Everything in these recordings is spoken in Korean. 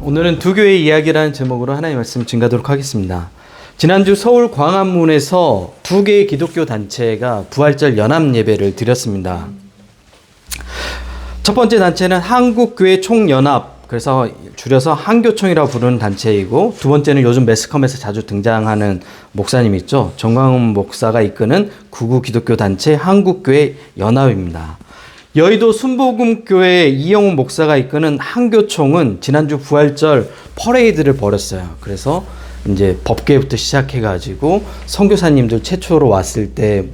오늘은 두 교회의 이야기라는 제목으로 하나님의 말씀 증가하도록 하겠습니다. 지난주 서울 광화문에서 두 개의 기독교 단체가 부활절 연합 예배를 드렸습니다. 첫 번째 단체는 한국교회 총연합, 그래서 줄여서 한교총이라고 부르는 단체이고, 두 번째는 요즘 매스컴에서 자주 등장하는 목사님 있죠. 정광훈 목사가 이끄는 구구 기독교 단체 한국교회 연합입니다. 여의도 순복음교회 이영훈 목사가 이끄는 한교총은 지난주 부활절 퍼레이드를 벌였어요. 그래서 이제 법계부터 시작해가지고 선교사님들 최초로 왔을 때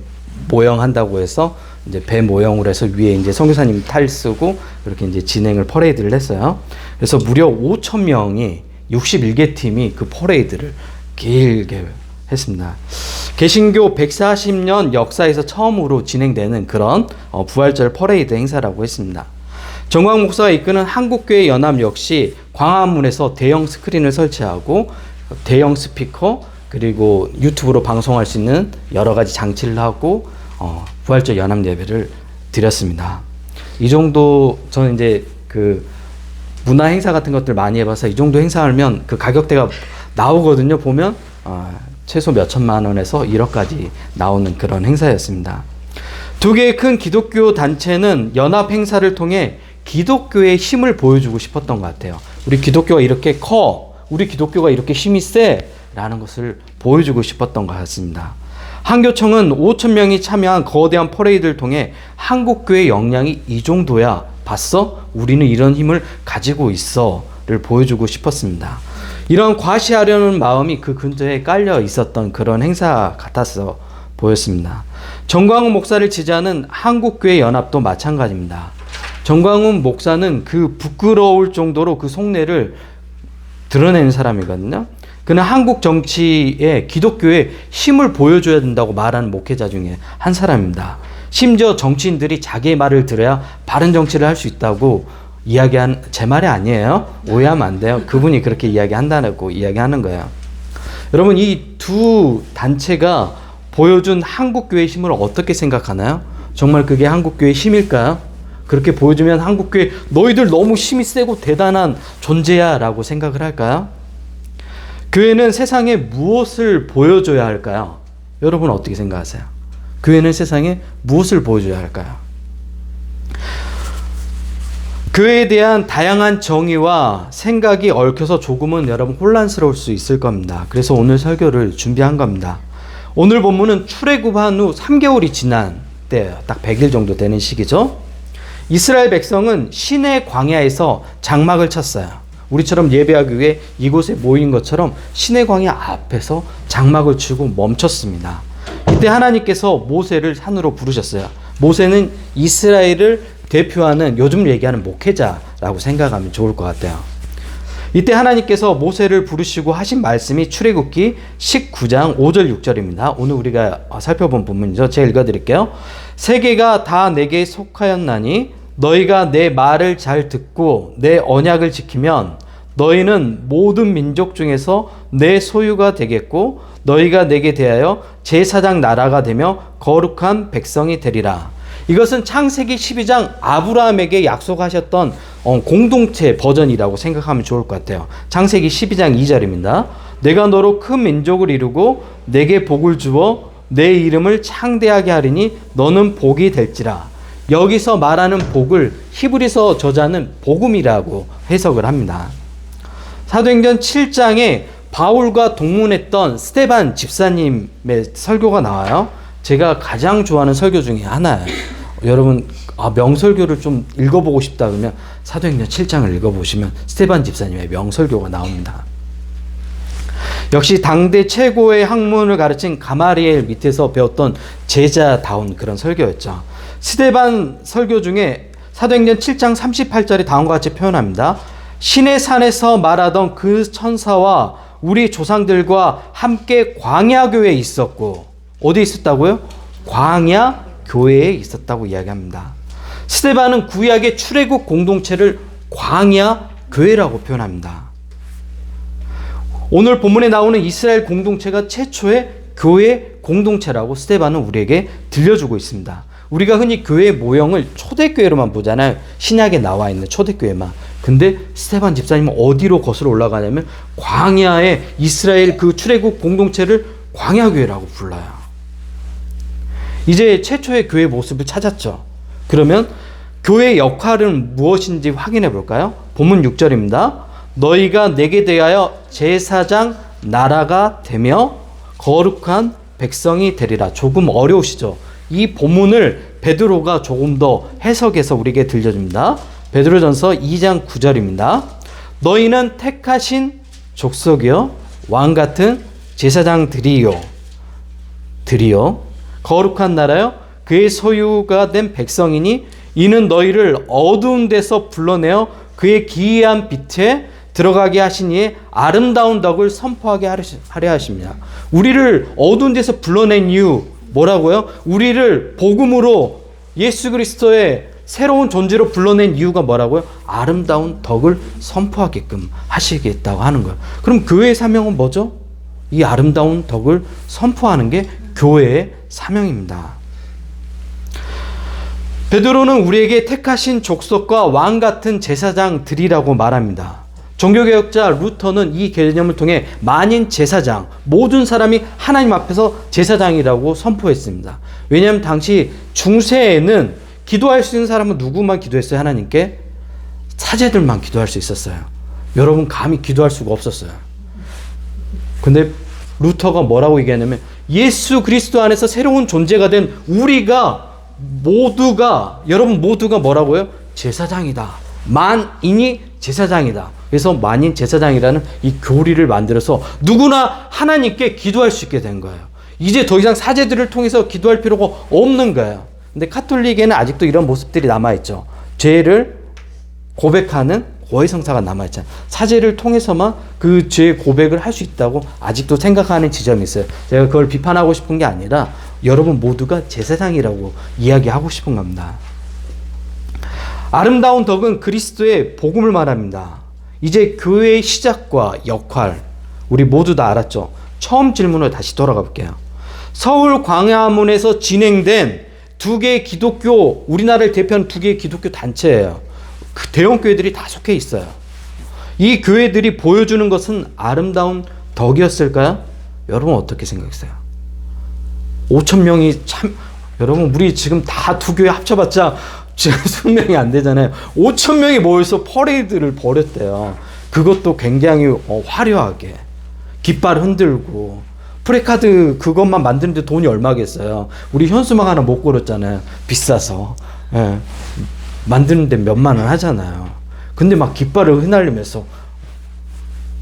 모형한다고 해서 이제 배 모형으로 해서 위에 이제 선교사님 탈 쓰고 이렇게 이제 진행을 퍼레이드를 했어요. 그래서 무려 5,000명이 61개 팀이 그 퍼레이드를 길게 했습니다. 개신교 140년 역사에서 처음으로 진행되는 그런 부활절 퍼레이드 행사라고 했습니다. 정광 목사가 이끄는 한국교회 연합 역시 광화문에서 대형 스크린을 설치하고 대형 스피커 그리고 유튜브로 방송할 수 있는 여러 가지 장치를 하고 부활절 연합 예배를 드렸습니다. 이 정도 저는 이제 그 문화 행사 같은 것들 많이 해봐서 이 정도 행사하면 그 가격대가 나오거든요. 보면 최소 몇 천만 원에서 1억까지 나오는 그런 행사였습니다. 두 개의 큰 기독교 단체는 연합 행사를 통해 기독교의 힘을 보여주고 싶었던 것 같아요. 우리 기독교가 이렇게 커, 우리 기독교가 이렇게 힘이 세 라는 것을 보여주고 싶었던 것 같습니다. 한교총은 5,000명이 참여한 거대한 퍼레이드를 통해 한국교회의 역량이 이 정도야, 봤어? 우리는 이런 힘을 가지고 있어 를 보여주고 싶었습니다. 이런 과시하려는 마음이 그 근처에 깔려 있었던 그런 행사 같아서 보였습니다. 정광훈 목사를 지지하는 한국교회 연합도 마찬가지입니다. 정광훈 목사는 그 부끄러울 정도로 그 속내를 드러내는 사람이거든요. 그는 한국 정치에 기독교의 힘을 보여줘야 된다고 말하는 목회자 중에 한 사람입니다. 심지어 정치인들이 자기의 말을 들어야 바른 정치를 할 수 있다고 이야기한, 제 말이 아니에요. 오해하면 안 돼요. 그분이 그렇게 이야기한다고 이야기하는 거예요. 여러분, 이 두 단체가 보여준 한국교회의 힘을 어떻게 생각하나요? 정말 그게 한국교회의 힘일까요? 그렇게 보여주면 한국교회 너희들 너무 힘이 세고 대단한 존재야 라고 생각을 할까요? 교회는 세상에 무엇을 보여줘야 할까요? 여러분 어떻게 생각하세요? 교회는 세상에 무엇을 보여줘야 할까요? 교회에 대한 다양한 정의와 생각이 얽혀서 조금은 여러분 혼란스러울 수 있을 겁니다. 그래서 오늘 설교를 준비한 겁니다. 오늘 본문은 출애굽한 후 3개월이 지난 때, 딱 100일 정도 되는 시기죠. 이스라엘 백성은 시내 광야에서 장막을 쳤어요. 우리처럼 예배하기 위해 이곳에 모인 것처럼 시내 광야 앞에서 장막을 치고 멈췄습니다. 이때 하나님께서 모세를 산으로 부르셨어요. 모세는 이스라엘을 대표하는, 요즘 얘기하는 목회자라고 생각하면 좋을 것 같아요. 이때 하나님께서 모세를 부르시고 하신 말씀이 출애굽기 19장 5절 6절입니다. 오늘 우리가 살펴본 부분이죠. 제가 읽어드릴게요. 세계가 다 내게 속하였나니 너희가 내 말을 잘 듣고 내 언약을 지키면 너희는 모든 민족 중에서 내 소유가 되겠고 너희가 내게 대하여 제사장 나라가 되며 거룩한 백성이 되리라. 이것은 창세기 12장 아브라함에게 약속하셨던 공동체 버전이라고 생각하면 좋을 것 같아요. 창세기 12장 2절입니다. 내가 너로 큰 민족을 이루고 내게 복을 주어 내 이름을 창대하게 하리니 너는 복이 될지라. 여기서 말하는 복을 히브리서 저자는 복음이라고 해석을 합니다. 사도행전 7장에 바울과 동문했던 스데반 집사님의 설교가 나와요. 제가 가장 좋아하는 설교 중에 하나예요. 여러분 명설교를 좀 읽어보고 싶다 그러면 사도행전 7장을 읽어보시면 스데반 집사님의 명설교가 나옵니다. 역시 당대 최고의 학문을 가르친 가마리엘 밑에서 배웠던 제자다운 그런 설교였죠. 스데반 설교 중에 사도행전 7장 38절이 다음과 같이 표현합니다. 신의 산에서 말하던 그 천사와 우리 조상들과 함께 광야교회에 있었고, 어디 있었다고요? 광야교회에 있었다고 이야기합니다. 스데반은 구약의 출애굽 공동체를 광야교회라고 표현합니다. 오늘 본문에 나오는 이스라엘 공동체가 최초의 교회 공동체라고 스데반은 우리에게 들려주고 있습니다. 우리가 흔히 교회 모형을 초대교회로만 보잖아요. 신약에 나와 있는 초대교회만. 근데 스데반 집사님은 어디로 거슬러 올라가냐면 광야의 이스라엘 그 출애굽 공동체를 광야교회라고 불러요. 이제 최초의 교회 모습을 찾았죠. 그러면 교회의 역할은 무엇인지 확인해 볼까요? 본문 6절입니다. 너희가 내게 대하여 제사장 나라가 되며 거룩한 백성이 되리라. 조금 어려우시죠? 이 본문을 베드로가 조금 더 해석해서 우리에게 들려줍니다. 베드로전서 2장 9절입니다. 너희는 택하신 족속이요 왕 같은 제사장들이요 거룩한 나라요 그의 소유가 된 백성이니 이는 너희를 어두운 데서 불러내어 그의 기이한 빛에 들어가게 하신 이의 아름다운 덕을 선포하게 하려 하십니다. 우리를 어두운 데서 불러낸 이유 뭐라고요? 우리를 복음으로 예수 그리스도의 새로운 존재로 불러낸 이유가 뭐라고요? 아름다운 덕을 선포하게끔 하시겠다고 하는 거예요. 그럼 교회의 사명은 뭐죠? 이 아름다운 덕을 선포하는 게 교회의 사명입니다. 베드로는 우리에게 택하신 족속과 왕 같은 제사장들이라고 말합니다. 종교개혁자 루터는 이 개념을 통해 만인 제사장, 모든 사람이 하나님 앞에서 제사장이라고 선포했습니다. 왜냐하면 당시 중세에는 기도할 수 있는 사람은 누구만 기도했어요? 하나님께? 사제들만 기도할 수 있었어요. 여러분 감히 기도할 수가 없었어요. 근데 루터가 뭐라고 얘기하냐면 예수 그리스도 안에서 새로운 존재가 된 여러분 모두가 뭐라고요? 제사장이다. 만인이 제사장이다. 그래서 만인 제사장이라는 이 교리를 만들어서 누구나 하나님께 기도할 수 있게 된 거예요. 이제 더 이상 사제들을 통해서 기도할 필요가 없는 거예요. 근데 카톨릭에는 아직도 이런 모습들이 남아있죠. 죄를 고백하는 고해성사가 남아있잖아요. 사제를 통해서만 그 죄 고백을 할 수 있다고 아직도 생각하는 지점이 있어요. 제가 그걸 비판하고 싶은 게 아니라 여러분 모두가 제사장이라고 이야기하고 싶은 겁니다. 아름다운 덕은 그리스도의 복음을 말합니다. 이제 교회의 시작과 역할 우리 모두 다 알았죠. 처음 질문으로 다시 돌아가 볼게요. 서울 광야문에서 진행된 두 개의 기독교, 우리나라를 대표하는 두 개의 기독교 단체예요. 그 대형 교회들이 다 속해 있어요. 이 교회들이 보여주는 것은 아름다운 덕이었을까요? 여러분 어떻게 생각했어요? 5,000명이 여러분 우리 지금 다 두 교회 합쳐봤자 지금 20명이 안 되잖아요. 5,000명이 모여서 퍼레이드를 벌였대요. 그것도 굉장히 화려하게 깃발 흔들고 프레카드 그것만 만드는데 돈이 얼마겠어요. 우리 현수막 하나 못 걸었잖아요. 비싸서. 예. 만드는데 몇만 원 하잖아요. 근데 막 깃발을 휘날리면서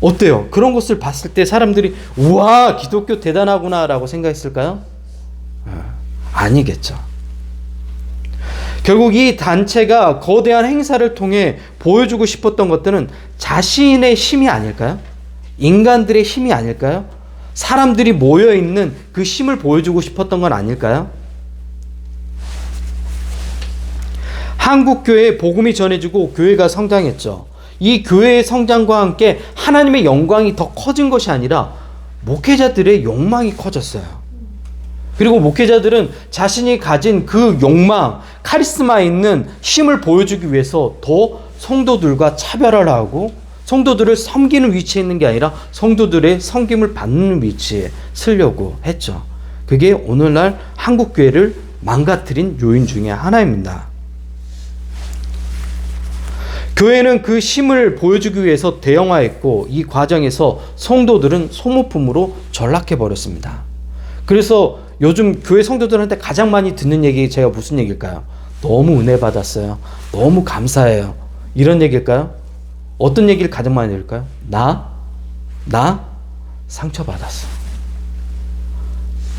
어때요? 그런 것을 봤을 때 사람들이 우와 기독교 대단하구나 라고 생각했을까요? 아니겠죠. 결국 이 단체가 거대한 행사를 통해 보여주고 싶었던 것들은 자신의 힘이 아닐까요? 인간들의 힘이 아닐까요? 사람들이 모여있는 그 힘을 보여주고 싶었던 건 아닐까요? 한국교회에 복음이 전해지고 교회가 성장했죠. 이 교회의 성장과 함께 하나님의 영광이 더 커진 것이 아니라 목회자들의 욕망이 커졌어요. 그리고 목회자들은 자신이 가진 그 욕망, 카리스마 있는 힘을 보여주기 위해서 더 성도들과 차별화를 하고 성도들을 섬기는 위치에 있는 게 아니라 성도들의 섬김을 받는 위치에 서려고 했죠. 그게 오늘날 한국교회를 망가뜨린 요인 중에 하나입니다. 교회는 그 힘을 보여주기 위해서 대형화했고 이 과정에서 성도들은 소모품으로 전락해버렸습니다. 그래서 요즘 교회 성도들한테 가장 많이 듣는 얘기 제가 무슨 얘기일까요? 너무 은혜 받았어요. 너무 감사해요. 이런 얘기일까요? 어떤 얘기를 가장 많이 들을까요? 나 상처받았어.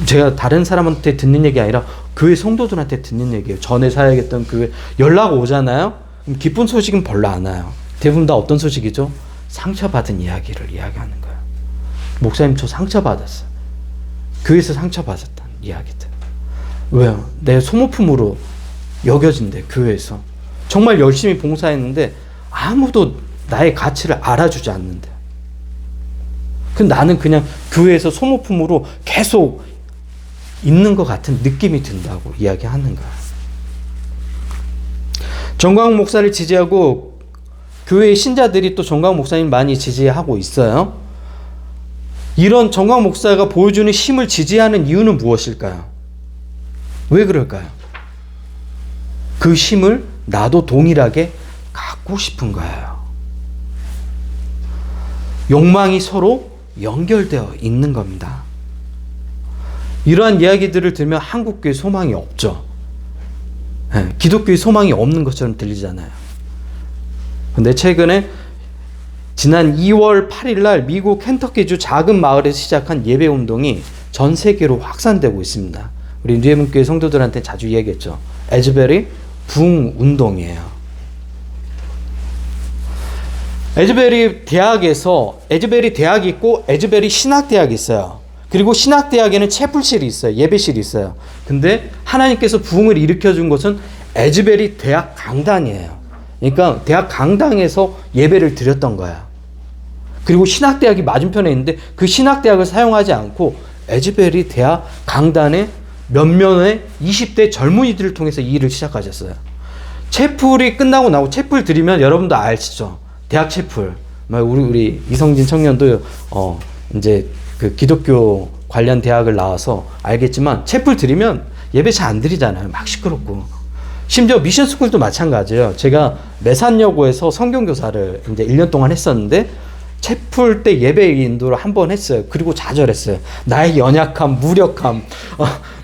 제가 다른 사람한테 듣는 얘기 아니라 교회 성도들한테 듣는 얘기예요. 전에 사역했던 교회 연락 오잖아요. 기쁜 소식은 별로 안 와요. 대부분 다 어떤 소식이죠? 상처받은 이야기를 이야기하는 거예요. 목사님 저 상처받았어요. 교회에서 상처받았다는 이야기들. 왜요? 내 소모품으로 여겨진대. 교회에서 정말 열심히 봉사했는데 아무도 나의 가치를 알아주지 않는데. 근데 나는 그냥 교회에서 소모품으로 계속 있는 것 같은 느낌이 든다고 이야기하는 거예요. 정광훈 목사를 지지하고 교회 신자들이 또 정광 목사님 많이 지지하고 있어요. 이런 정광 목사가 보여주는 힘을 지지하는 이유는 무엇일까요? 왜 그럴까요? 그 힘을 나도 동일하게 갖고 싶은 거예요. 욕망이 서로 연결되어 있는 겁니다. 이러한 이야기들을 들으면 한국교회 소망이 없죠. 네, 기독교의 소망이 없는 것처럼 들리잖아요. 근데 최근에 지난 2월 8일 날 미국 켄터키주 작은 마을에서 시작한 예배 운동이 전 세계로 확산되고 있습니다. 우리 뉴에문교회 성도들한테 자주 얘기했죠. 에즈베리 붕 운동이에요. 에즈베리 대학이 있고 에즈베리 신학대학이 있어요. 그리고 신학대학에는 채플실이 있어요. 예배실이 있어요. 근데 하나님께서 부흥을 일으켜준 곳은 에즈베리 대학 강당이에요. 그러니까 대학 강당에서 예배를 드렸던 거야. 그리고 신학대학이 맞은편에 있는데 그 신학대학을 사용하지 않고 에즈베리 대학 강단에 몇 명의 20대 젊은이들을 통해서 이 일을 시작하셨어요. 채플이 끝나고 나고 채플 드리면 여러분도 아시죠? 대학 채플. 우리 이성진 청년도 이제 그 기독교 관련 대학을 나와서 알겠지만 채플 드리면 예배 잘 안 드리잖아요. 막 시끄럽고. 심지어 미션 스쿨도 마찬가지예요. 제가 매산여고에서 성경교사를 이제 1년 동안 했었는데 채플 때 예배 인도를 한 번 했어요. 그리고 좌절했어요. 나의 연약함, 무력함.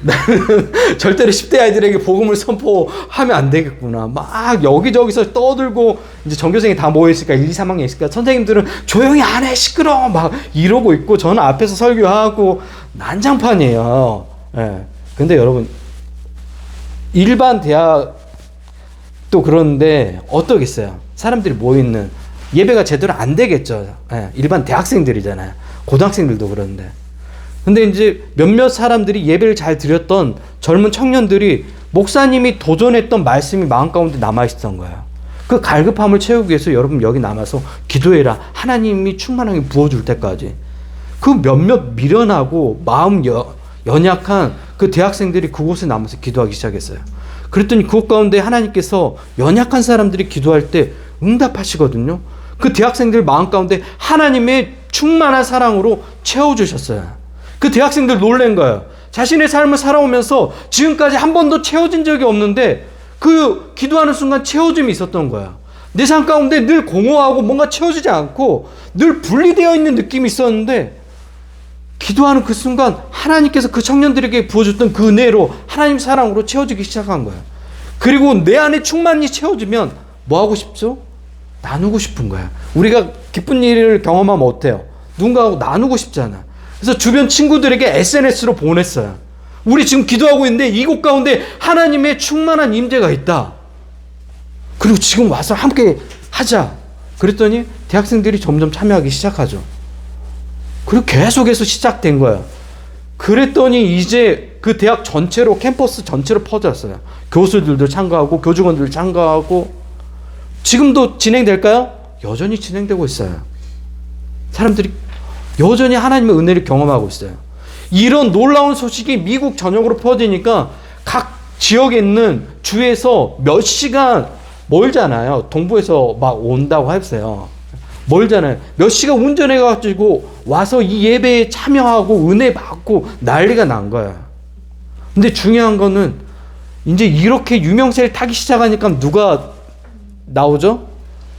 나는 절대로 10대 아이들에게 복음을 선포하면 안 되겠구나. 막 여기저기서 떠들고 이제 전교생이 다 모여있으니까 1, 2, 3학년 있으니까 선생님들은 조용히 안 해, 시끄러워. 막 이러고 있고 저는 앞에서 설교하고 난장판이에요. 예. 근데 여러분, 일반 대학도 그런데 어떠겠어요? 사람들이 모여있는 예배가 제대로 안 되겠죠. 예, 일반 대학생들이잖아요. 고등학생들도 그러는데. 근데 이제 몇몇 사람들이 예배를 잘 드렸던 젊은 청년들이 목사님이 도전했던 말씀이 마음 가운데 남아있었던 거예요. 그 갈급함을 채우기 위해서 여러분 여기 남아서 기도해라. 하나님이 충만하게 부어줄 때까지. 그 몇몇 미련하고 마음 연약한 그 대학생들이 그곳에 남아서 기도하기 시작했어요. 그랬더니 그곳 가운데 하나님께서 연약한 사람들이 기도할 때 응답하시거든요. 그 대학생들 마음 가운데 하나님의 충만한 사랑으로 채워주셨어요. 그 대학생들 놀란 거예요. 자신의 삶을 살아오면서 지금까지 한 번도 채워진 적이 없는데 그 기도하는 순간 채워짐이 있었던 거야. 내 삶 가운데 늘 공허하고 뭔가 채워지지 않고 늘 분리되어 있는 느낌이 있었는데 기도하는 그 순간 하나님께서 그 청년들에게 부어줬던 그 은혜로 하나님 사랑으로 채워지기 시작한 거예요. 그리고 내 안에 충만히 채워지면 뭐 하고 싶죠? 나누고 싶은 거야. 우리가 기쁜 일을 경험하면 어때요? 누군가하고 나누고 싶잖아. 그래서 주변 친구들에게 SNS로 보냈어요. 우리 지금 기도하고 있는데 이곳 가운데 하나님의 충만한 임재가 있다. 그리고 지금 와서 함께 하자. 그랬더니 대학생들이 점점 참여하기 시작하죠. 그리고 계속해서 시작된 거예요. 그랬더니 이제 그 대학 전체로, 캠퍼스 전체로 퍼졌어요. 교수들도 참가하고 교직원들도 참가하고. 지금도 진행될까요? 여전히 진행되고 있어요. 사람들이 여전히 하나님의 은혜를 경험하고 있어요. 이런 놀라운 소식이 미국 전역으로 퍼지니까 각 지역에 있는 주에서 몇 시간 멀잖아요. 동부에서 막 온다고 했어요. 멀잖아요. 몇 시간 운전해가지고 와서 이 예배에 참여하고 은혜 받고 난리가 난 거예요. 근데 중요한 거는 이제 이렇게 유명세를 타기 시작하니까 누가 나오죠?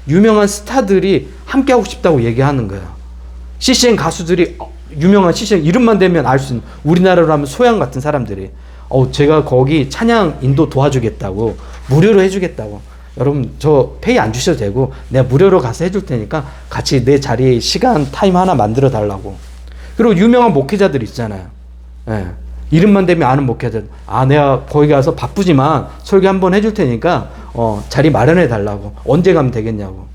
유명한 스타들이 함께하고 싶다고 얘기하는 거예요. CCM 가수들이, 유명한 CCM 이름만 대면 알 수 있는, 우리나라로 하면 소양 같은 사람들이 제가 거기 찬양 인도 도와주겠다고, 무료로 해주겠다고. 여러분 저 페이 안 주셔도 되고 내가 무료로 가서 해줄 테니까 같이 내 자리에 시간 타임 하나 만들어 달라고. 그리고 유명한 목회자들 있잖아요. 예. 이름만 대면 아는 목회자. 내가 거기 가서 바쁘지만 설교 한번 해줄 테니까 자리 마련해 달라고. 언제 가면 되겠냐고.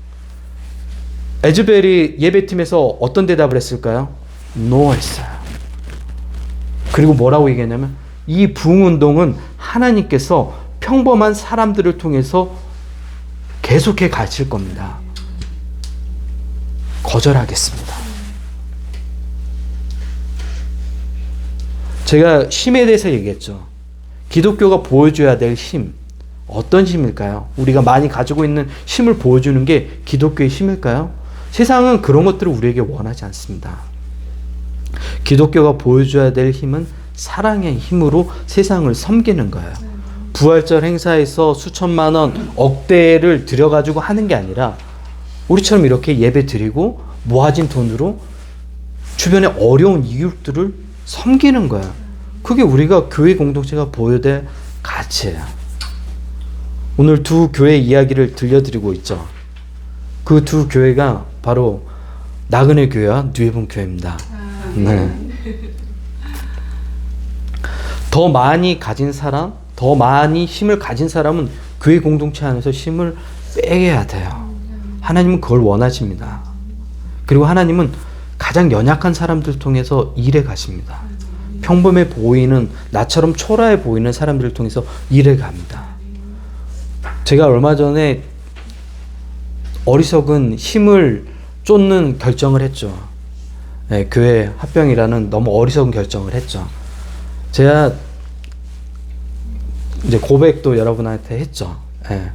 에즈베리 예배팀에서 어떤 대답을 했을까요? 노 했어요. 그리고 뭐라고 얘기했냐면 이 부흥운동은 하나님께서 평범한 사람들을 통해서 계속해 가실 겁니다. 거절하겠습니다. 제가 힘에 대해서 얘기했죠. 기독교가 보여줘야 될 힘. 어떤 힘일까요? 우리가 많이 가지고 있는 힘을 보여주는 게 기독교의 힘일까요? 세상은 그런 것들을 우리에게 원하지 않습니다. 기독교가 보여줘야 될 힘은 사랑의 힘으로 세상을 섬기는 거예요. 부활절 행사에서 수천만 원, 억대를 들여가지고 하는 게 아니라 우리처럼 이렇게 예배 드리고 모아진 돈으로 주변에 어려운 이웃들을 섬기는 거야. 그게 우리가 교회 공동체가 보여야 될 가치예요. 오늘 두 교회 이야기를 들려드리고 있죠. 그 두 교회가 바로 나그네 교회와 뉴헤븐 교회입니다. 네. 더 많이 가진 사람, 더 많이 힘을 가진 사람은 교회 공동체 안에서 힘을 빼야 돼요. 하나님은 그걸 원하십니다. 그리고 하나님은 가장 연약한 사람들 통해서 일해 가십니다. 평범해 보이는, 나처럼 초라해 보이는 사람들을 통해서 일해 갑니다. 제가 얼마 전에 어리석은 힘을 쫓는 결정을 했죠. 네, 교회 합병이라는 너무 어리석은 결정을 했죠. 제가 이제 고백도 여러분한테 했죠. 네.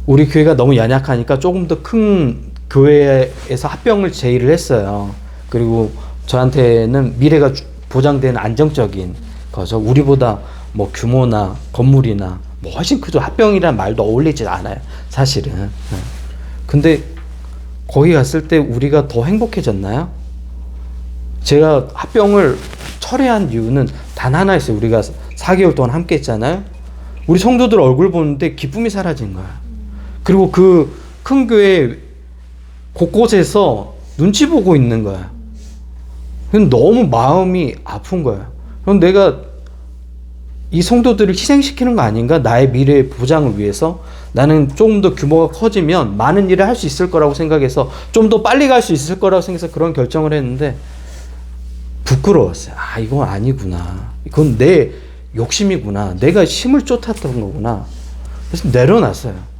우리 교회가 너무 연약하니까 조금 더 큰 교회에서 합병을 제의를 했어요. 그리고 저한테는 미래가 보장되는 안정적인 거죠. 우리보다 뭐 규모나 건물이나 뭐 훨씬 크죠. 합병이란 말도 어울리지 않아요, 사실은. 네. 근데 거기 갔을 때 우리가 더 행복해졌나요? 제가 합병을 철회한 이유는 단 하나 있어요. 우리가 4개월 동안 함께 했잖아요. 우리 성도들 얼굴 보는데 기쁨이 사라진 거야. 그리고 그 큰 교회 곳곳에서 눈치 보고 있는 거야. 너무 마음이 아픈 거야. 그럼 내가 이 성도들을 희생시키는 거 아닌가? 나의 미래의 보장을 위해서. 나는 조금 더 규모가 커지면 많은 일을 할 수 있을 거라고 생각해서 좀 더 빨리 갈 수 있을 거라고 생각해서 그런 결정을 했는데 부끄러웠어요. 아, 이건 아니구나. 이건 내 욕심이구나. 내가 힘을 쫓았던 거구나. 그래서 내려놨어요.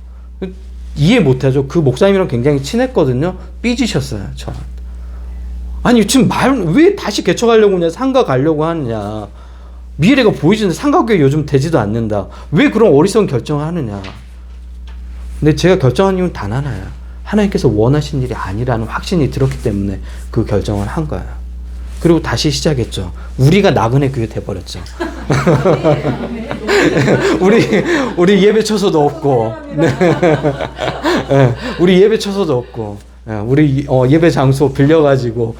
이해 못하죠. 그 목사님이랑 굉장히 친했거든요. 삐지셨어요, 저한테. 아니, 지금 왜 다시 개척하려고 하냐, 상가 가려고 하느냐. 미래가 보이지는데 상가교회 요즘 되지도 않는다. 왜 그런 어리석은 결정을 하느냐. 근데 제가 결정한 이유는 단 하나야. 하나님께서 원하신 일이 아니라는 확신이 들었기 때문에 그 결정을 한 거야. 그리고 다시 시작했죠. 우리가 나그네 교회 돼버렸죠. 우리 예배 처소도 없고, 네. 네. 우리 예배 처소도 없고, 우리 예배 장소 빌려가지고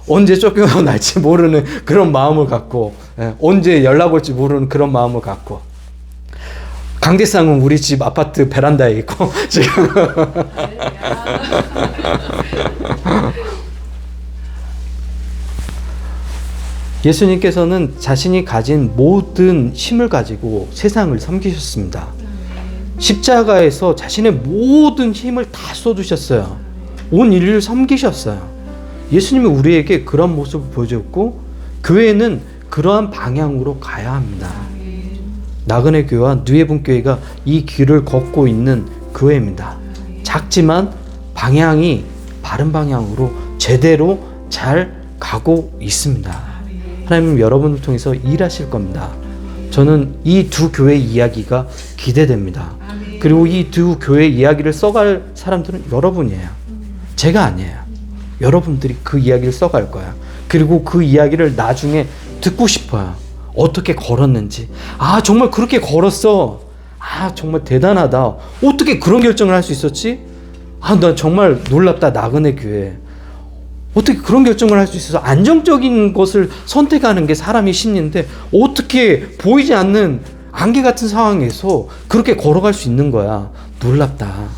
언제 쫓겨나 날지 모르는 그런 마음을 갖고, 언제 연락 올지 모르는 그런 마음을 갖고. 강대상은 우리 집 아파트 베란다에 있고 지금. 예수님께서는 자신이 가진 모든 힘을 가지고 세상을 섬기셨습니다. 십자가에서 자신의 모든 힘을 다 쏟으셨어요. 온 인류를 섬기셨어요. 예수님은 우리에게 그런 모습을 보여줬고 교회는 그러한 방향으로 가야 합니다. 나그네 교회와 뉴헤븐 교회가 이 길을 걷고 있는 교회입니다. 작지만 방향이 바른 방향으로 제대로 잘 가고 있습니다. 하나님은 여러분을 통해서 일하실 겁니다. 저는 이 두 교회의 이야기가 기대됩니다. 그리고 이 두 교회의 이야기를 써갈 사람들은 여러분이에요. 제가 아니에요. 여러분들이 그 이야기를 써갈 거야. 그리고 그 이야기를 나중에 듣고 싶어요. 어떻게 걸었는지. 아, 정말 그렇게 걸었어. 아, 정말 대단하다. 어떻게 그런 결정을 할 수 있었지? 아, 나 정말 놀랍다. 나그네 교회. 어떻게 그런 결정을 할 수 있어서 안정적인 것을 선택하는 게 사람의 심리인데 어떻게 보이지 않는 안개 같은 상황에서 그렇게 걸어갈 수 있는 거야. 놀랍다.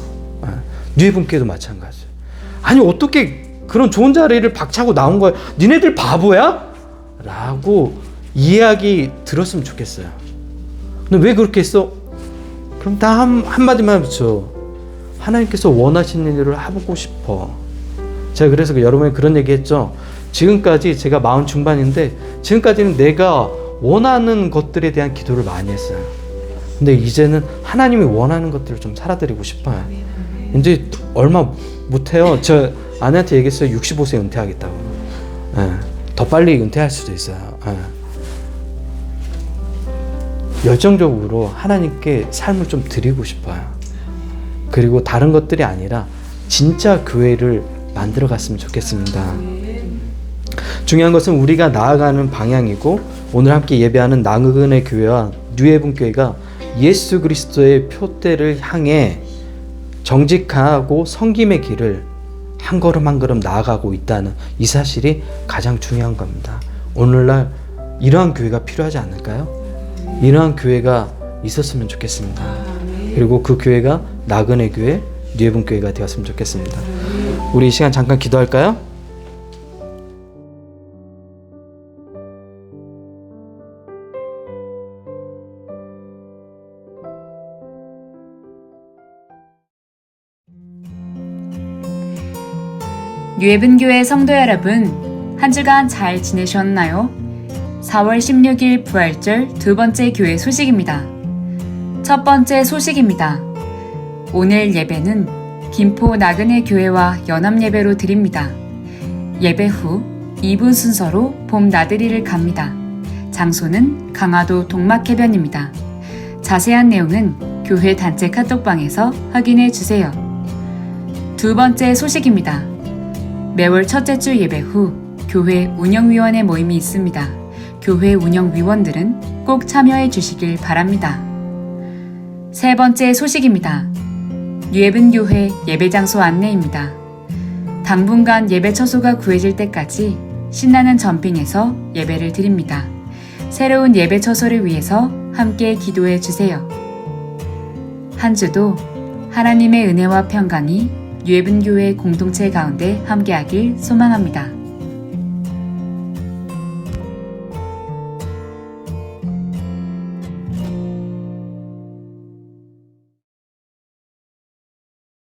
뉴헤븐 교회도 마찬가지예요. 아니, 어떻게 그런 좋은 자리를 박차고 나온 거야. 니네들 바보야? 라고 이야기 들었으면 좋겠어요. 근데 왜 그렇게 했어? 그럼 다 한마디만 붙여. 하나님께서 원하시는 일을 해보고 싶어. 제가 그래서 여러분이 그런 얘기 했죠. 지금까지 제가 40 중반인데 지금까지는 내가 원하는 것들에 대한 기도를 많이 했어요. 근데 이제는 하나님이 원하는 것들을 좀 살아드리고 싶어요. 이제 얼마 못해요. 저 아내한테 얘기했어요. 65세 은퇴하겠다고. 더 빨리 은퇴할 수도 있어요. 열정적으로 하나님께 삶을 좀 드리고 싶어요. 그리고 다른 것들이 아니라 진짜 교회를 만들어 갔으면 좋겠습니다. 중요한 것은 우리가 나아가는 방향이고, 오늘 함께 예배하는 나그네 교회와 뉴헤븐 교회가 예수 그리스도의 표대를 향해 정직하고 섬김의 길을 한 걸음 한 걸음 나아가고 있다는 이 사실이 가장 중요한 겁니다. 오늘날 이러한 교회가 필요하지 않을까요? 이러한 교회가 있었으면 좋겠습니다. 그리고 그 교회가 나그네 교회, 뉴헤븐 교회가 되었으면 좋겠습니다. 우리 이 시간 잠깐 기도할까요? 뉴헤븐 교회 성도 여러분, 한 주간 잘 지내셨나요? 4월 16일 부활절 두 번째 교회 소식입니다. 첫 번째 소식입니다. 오늘 예배는 김포 나그네 교회와 연합 예배로 드립니다. 예배 후 2분 순서로 봄 나들이를 갑니다. 장소는 강화도 동막해변입니다. 자세한 내용은 교회 단체 카톡방에서 확인해 주세요. 두 번째 소식입니다. 매월 첫째 주 예배 후 교회 운영위원회 모임이 있습니다. 교회 운영위원들은 꼭 참여해 주시길 바랍니다. 세 번째 소식입니다. 뉴헤븐 교회 예배 장소 안내입니다. 당분간 예배 처소가 구해질 때까지 신나는 점핑에서 예배를 드립니다. 새로운 예배 처소를 위해서 함께 기도해 주세요. 한 주도 하나님의 은혜와 평강이 뉴헤븐 교회 공동체 가운데 함께하길 소망합니다.